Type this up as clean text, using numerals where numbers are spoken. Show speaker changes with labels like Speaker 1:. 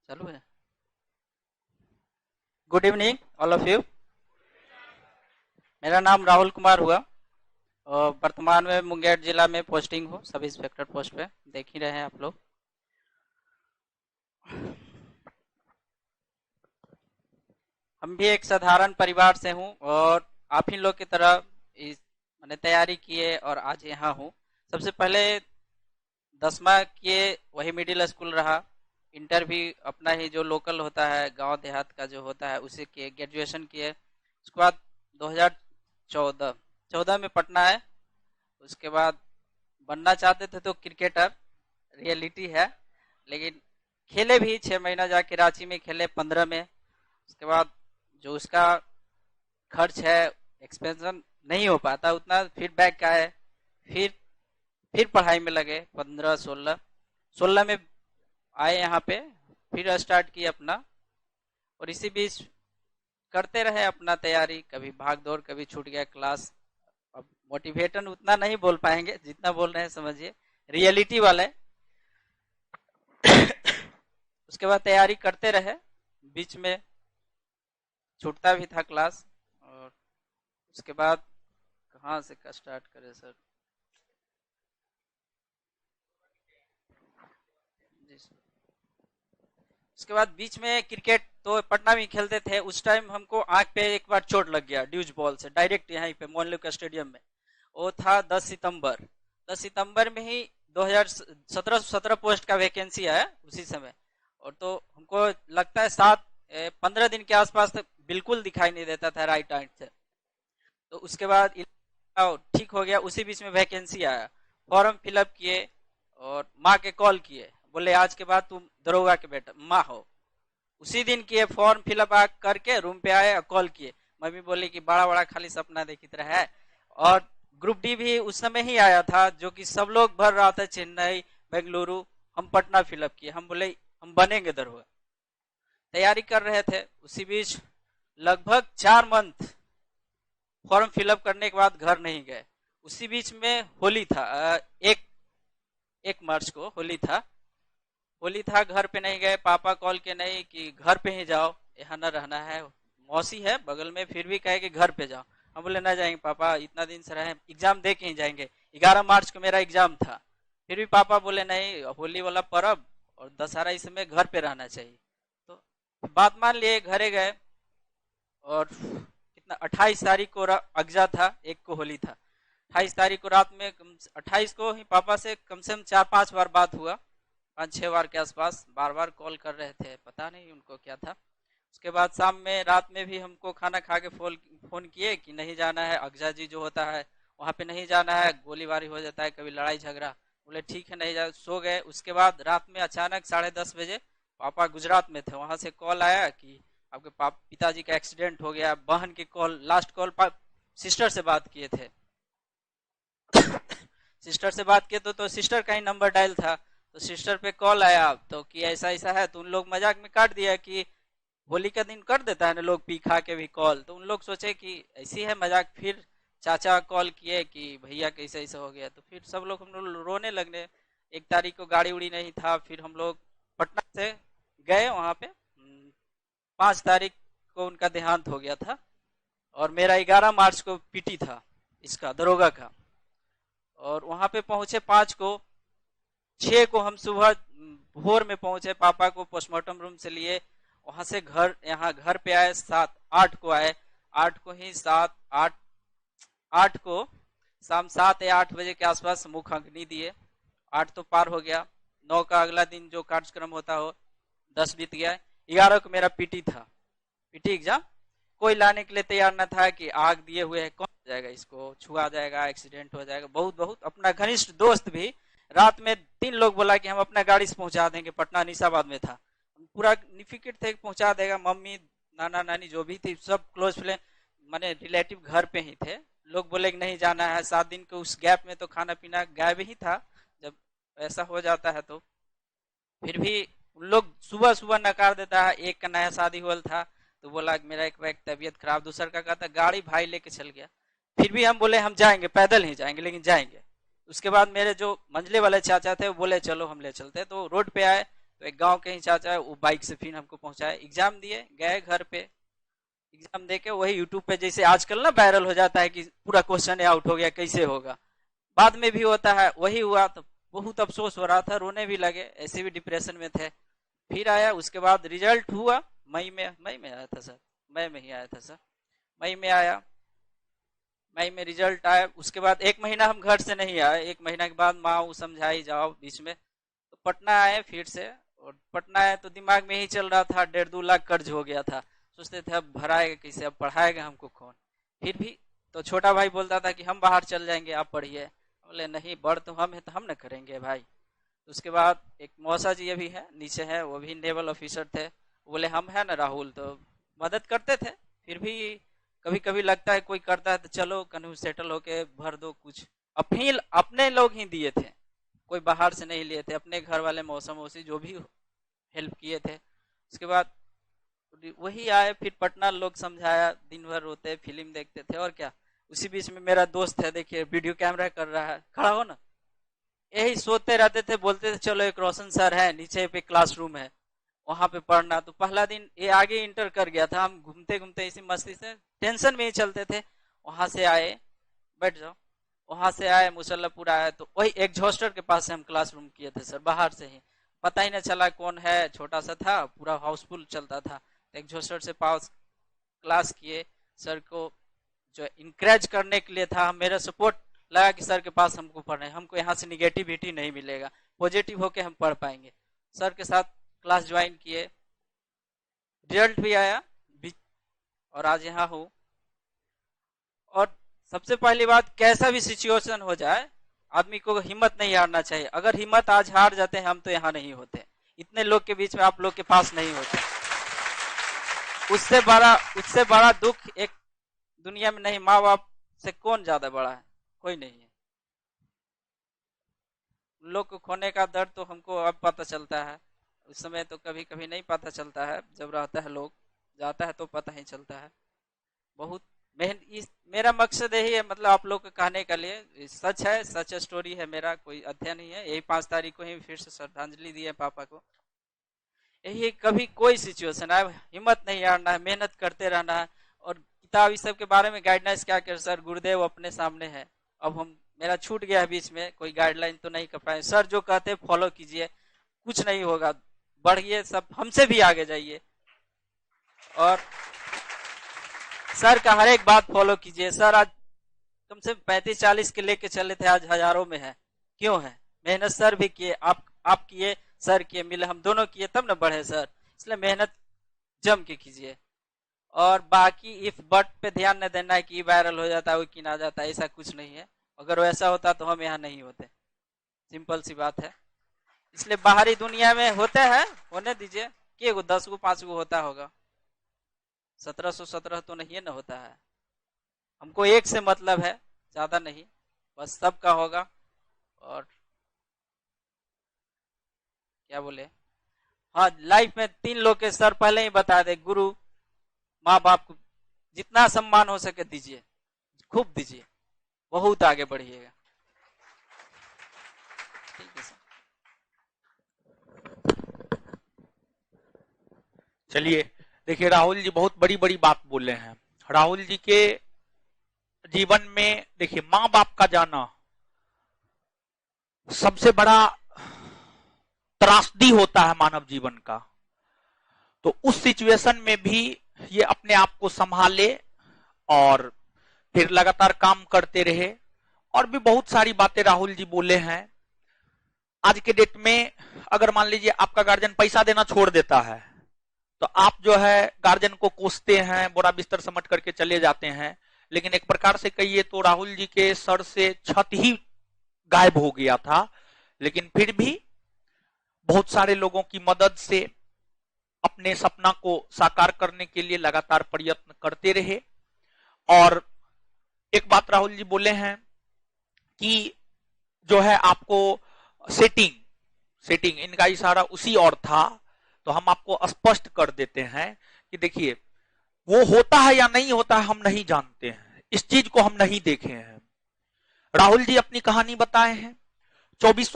Speaker 1: चालू है। Good evening all of you. मेरा नाम राहुल कुमार हुआ और वर्तमान में मुंगेर जिला में पोस्टिंग हो, सब इंस्पेक्टर पोस्ट पे देख ही रहे हैं आप लोग। हम भी एक साधारण परिवार से हूँ और आप ही लोग की तरह इस मैंने तैयारी किए और आज यहाँ हूँ। सबसे पहले 10वां किए, वही मिडिल स्कूल रहा। इंटर भी अपना ही जो लोकल होता है, गांव देहात का जो होता है उसे किए। ग्रेजुएशन किए, उसके बाद 2014 में पटना है। उसके बाद बनना चाहते थे तो क्रिकेटर, रियलिटी है, लेकिन खेले भी 6 महीना जाके रांची में खेले 15 में। उसके बाद जो उसका खर्च है, एक्सपेंशन नहीं हो पाता उतना, फिर बैक का है। फिर फिर पढ़ाई में लगे 15 16 में आए यहाँ पे, फिर स्टार्ट किए अपना। और इसी बीच करते रहे अपना तैयारी, कभी भाग दौड़, कभी छूट गया क्लास। अब मोटिवेशन उतना नहीं बोल पाएंगे जितना बोल रहे हैं, समझिए रियलिटी वाले। उसके बाद तैयारी करते रहे, बीच में छूटता भी था क्लास। और उसके बाद कहाँ से का स्टार्ट करें सर? जी सर। उसके बाद बीच में क्रिकेट तो पटना में खेलते थे। उस टाइम हमको आंख पे एक बार चोट लग गया ड्यूज बॉल से, डायरेक्ट यहीं पे मोहल्ले के स्टेडियम में। वो था 10 सितंबर। 10 सितंबर में ही 2017 पोस्ट का वैकेंसी आया उसी समय। और तो हमको लगता है 15 दिन के आसपास तक बिल्कुल दिखाई नहीं देता था राइट हैंड से। तो उसके बाद ठीक हो गया, उसी बीच में वैकेंसी आया। फॉर्म फिलअप किए और माँ के कॉल किए, बोले आज के बाद तुम दरोगा के बेटा माँ हो। उसी दिन किए, फॉर्म फिलअप करके रूम पे आए और कॉल किए। मम्मी बोली कि बड़ा बड़ा खाली सपना देखी तरह है। और ग्रुप डी भी उस समय ही आया था, जो कि सब लोग भर रहा था, चेन्नई, बेंगलुरु। हम पटना फिलअप किए, हम बोले हम बनेंगे दरोगा। तैयारी कर रहे थे। उसी बीच लगभग 4 मंथ फॉर्म फिलअप करने के बाद घर नहीं गए। उसी बीच में होली था, 1 मार्च को होली था। होली था, घर पे नहीं गए। पापा कॉल के नहीं कि घर पे ही जाओ, यहाँ न रहना है। मौसी है बगल में, फिर भी कहे कि घर पे जाओ। हम बोले ना जाएंगे पापा, इतना दिन से रहे, एग्जाम दे के ही जाएंगे। 11 मार्च को मेरा एग्जाम था। फिर भी पापा बोले नहीं, होली वाला पर्व और दशहरा, इस समय घर पे रहना चाहिए। तो बात मान लिए, घरे गए। और कितना, 28 तारीख को अगजा था, 1 को होली था। 28 तारीख को रात में 28 को ही पापा से कम से कम 4 5 बार बात हुआ, 5 6 बार के आसपास। बार बार कॉल कर रहे थे, पता नहीं उनको क्या था। उसके बाद शाम में, रात में भी हमको खाना खा के फोन किए कि नहीं जाना है, अगजा जी जो होता है वहाँ पे नहीं जाना है, गोलीबारी हो जाता है, कभी लड़ाई झगड़ा। बोले ठीक है नहीं जा, सो गए। उसके बाद रात में अचानक 10:30 बजे पापा गुजरात में थे, वहां से कॉल आया कि आपके पिताजी का एक्सीडेंट हो गया। बहन की कॉल, लास्ट कॉल सिस्टर से बात किए थे। सिस्टर से बात किए तो सिस्टर का ही नंबर डायल था। तो सिस्टर पे कॉल आया तो कि ऐसा ऐसा है। तो उन लोग मजाक में काट दिया कि होली का दिन कर देता है ना लोग पी खा के भी कॉल। तो उन लोग सोचे कि ऐसी है मजाक। फिर चाचा कॉल किए कि भैया कैसे ऐसा हो गया। तो फिर सब लोग, हम लोग रोने लगे। 1 तारीख को गाड़ी उड़ी नहीं था। फिर हम लोग पटना से गए वहां पे। 5 तारीख को उनका देहांत हो गया था। और मेरा 11 मार्च को पीटी था, इसका दरोगा का। और वहां पे पहुंचे 5 को। 6 को हम सुबह भोर में पहुंचे, पापा को पोस्टमार्टम रूम से लिए, वहां से घर, यहाँ घर पे आए। 8 को आए। 8 को शाम 7 या 8 बजे के आसपास मुख अग्नि दिए। 8 तो पार हो गया। 9 का अगला दिन जो कार्यक्रम होता हो, 10 बीत गया। 11 को मेरा पीटी था, पीटी एग्जाम। कोई लाने के लिए तैयार न था कि आग दिए हुए है, कौन जाएगा, इसको छुआ जाएगा, एक्सीडेंट हो जाएगा। बहुत बहुत अपना घनिष्ठ दोस्त भी रात में 3 लोग बोला कि हम अपना गाड़ी से पहुंचा देंगे, पटना निशाबाद में था। पूरा निफिकिर थे, पहुंचा देगा। मम्मी, नाना नानी जो भी थी, सब क्लोज फ्रेंड माने रिलेटिव घर पे ही थे। लोग बोले कि नहीं जाना है। 7 दिन के उस गैप में तो खाना पीना गायब ही था, जब ऐसा हो जाता है तो। फिर भी उन लोग सुबह सुबह नकार देता है। एक का नया शादी हुआ था, तो बोला मेरा एक बैग तबीयत खराब। दूसर का कहता गाड़ी भाई लेके चल गया। फिर भी हम बोले हम जाएंगे, पैदल ही जाएंगे, लेकिन जाएंगे। उसके बाद मेरे जो मंझले वाले चाचा थे वो बोले चलो हम ले चलते। तो रोड पे आए तो एक गांव के ही चाचा है, वो बाइक से फिर हमको पहुंचाए। एग्जाम दिए, गए घर पे, एग्जाम देके वही यूट्यूब पे जैसे आजकल ना वायरल हो जाता है कि पूरा क्वेश्चन आउट हो गया, कैसे होगा, बाद में भी होता है, वही हुआ। तो बहुत अफसोस हो रहा था, रोने भी लगे, ऐसे भी डिप्रेशन में थे। फिर आया, उसके बाद रिजल्ट हुआ मई में आया था सर, मई में ही आया था सर, मई में आया, मई में रिजल्ट आया। उसके बाद 1 महीना हम घर से नहीं आए। 1 महीना के बाद माँ वो समझाई जाओ बीच में, तो पटना आए फिर से। और पटना आए तो दिमाग में ही चल रहा था, 1.5-2 लाख कर्ज हो गया था। सोचते थे अब भराएगा कैसे, अब पढ़ाएगा हमको कौन। फिर भी तो छोटा भाई बोलता था कि हम बाहर चल जाएंगे, आप पढ़िए। बोले नहीं, बड़ तो हम है तो हम न करेंगे भाई। उसके बाद एक मौसा जी अभी है नीचे है, वो भी नेवल ऑफिसर थे। बोले हम है ना राहुल, तो मदद करते थे। फिर भी कभी कभी लगता है कोई करता है तो चलो कहीं सेटल होके भर दो कुछ। अपने लोग ही दिए थे, कोई बाहर से नहीं लिए थे, अपने घर वाले मौसम मौसी जो भी हेल्प किए थे। उसके बाद वही आए, फिर पटना लोग समझाया, दिन भर रोते फिल्म देखते थे और क्या। उसी बीच में मेरा दोस्त है, देखिए वीडियो कैमरा कर रहा है, खड़ा हो ना, यही सोते रहते थे, बोलते थे चलो एक रोशन सर है नीचे पे क्लासरूम है, वहां पे पढ़ना। तो पहला दिन ये आगे इंटर कर गया था, हम घूमते घूमते इसी मस्ती से टेंशन में ही चलते थे। वहां से आए, बैठ जाओ, वहां से आए मुसल्लापुर आए, तो वही एग्जॉस्टर के पास से हम क्लासरूम किए थे सर, बाहर से ही, पता ही नहीं चला कौन है, छोटा सा था, पूरा हाउसफुल चलता था। एग्जॉस्टर से पास क्लास किए। सर को जो इंकरेज करने के लिए था, मेरा सपोर्ट लगा कि सर के पास हमको पढ़ना है, हमको यहाँ से निगेटिविटी नहीं मिलेगा, पॉजिटिव होके हम पढ़ पाएंगे। सर के साथ क्लास ज्वाइन किए, रिजल्ट भी आया और आज यहाँ हूँ। और सबसे पहली बात, कैसा भी सिचुएशन हो जाए आदमी को हिम्मत नहीं हारना चाहिए। अगर हिम्मत आज हार जाते हैं हम तो यहाँ नहीं होते, इतने लोग के बीच में आप लोग के पास नहीं होते। उससे बड़ा दुख एक दुनिया में नहीं, माँ बाप से कौन ज्यादा बड़ा है, कोई नहीं है। लोग को खोने का दर्द तो हमको अब पता चलता है, उस समय तो कभी कभी नहीं पता चलता है, जब रहता है लोग, जाता है तो पता ही चलता है। बहुत मेरा मकसद यही है, मतलब आप लोग को कहने के लिए, सच है, सच स्टोरी है, मेरा कोई अध्ययन नहीं है। यही 5 तारीख को ही फिर से श्रद्धांजलि दी है पापा को। यही कभी कोई सिचुएशन आए हिम्मत नहीं हारना है, मेहनत करते रहना है। और किताब इस सब के बारे में गाइडलाइंस क्या कर सर, गुरुदेव अपने सामने है। अब हम, मेरा छूट गया बीच में, कोई गाइडलाइन तो नहीं कर पाए। सर जो कहते फॉलो कीजिए, कुछ नहीं होगा, बढ़िए, सब हमसे भी आगे जाइए। और सर का हर एक बात फॉलो कीजिए। सर आज कम से 35-40 के लेके चले थे, आज हजारों में है। क्यों है? मेहनत सर भी किए, आप किए, सर किए, मिले, हम दोनों किए, तब ना बढ़े सर। इसलिए मेहनत जम के कीजिए। और बाकी इफ बट पे ध्यान न देना है कि वायरल हो जाता है वो किन आ जाता है, ऐसा कुछ नहीं है। अगर वैसा होता तो हम यहाँ नहीं होते, सिंपल सी बात है। इसलिए बाहरी दुनिया में होते हैं, होने दीजिए, कि 10 गो 5 गो होता होगा, 1717 तो नहीं है ना होता है। हमको एक से मतलब है, ज्यादा नहीं, बस सबका होगा। और क्या बोले, हाँ, लाइफ में 3 लोग के सर पहले ही बता दे, गुरु, माँ बाप को जितना सम्मान हो सके दीजिए, खूब दीजिए, बहुत आगे बढ़िएगा। ठीक है सर।
Speaker 2: चलिए, देखिए राहुल जी बहुत बड़ी बड़ी बात बोले हैं। राहुल जी के जीवन में देखिए माँ बाप का जाना सबसे बड़ा त्रासदी होता है मानव जीवन का। तो उस सिचुएशन में भी ये अपने आप को संभाले और फिर लगातार काम करते रहे। और भी बहुत सारी बातें राहुल जी बोले हैं। आज के डेट में अगर मान लीजिए आपका गार्जियन पैसा देना छोड़ देता है तो आप जो है गार्जियन को कोसते हैं, बोरा बिस्तर समट करके चले जाते हैं। लेकिन एक प्रकार से कहिए तो राहुल जी के सर से छत ही गायब हो गया था, लेकिन फिर भी बहुत सारे लोगों की मदद से अपने सपना को साकार करने के लिए लगातार प्रयत्न करते रहे। और एक बात राहुल जी बोले हैं कि जो है आपको सेटिंग इनका इशारा उसी और था। तो हम आपको स्पष्ट कर देते हैं कि देखिए वो होता है या नहीं होता है हम नहीं जानते हैं, इस चीज को हम नहीं देखे हैं। राहुल जी अपनी कहानी बताए हैं। 24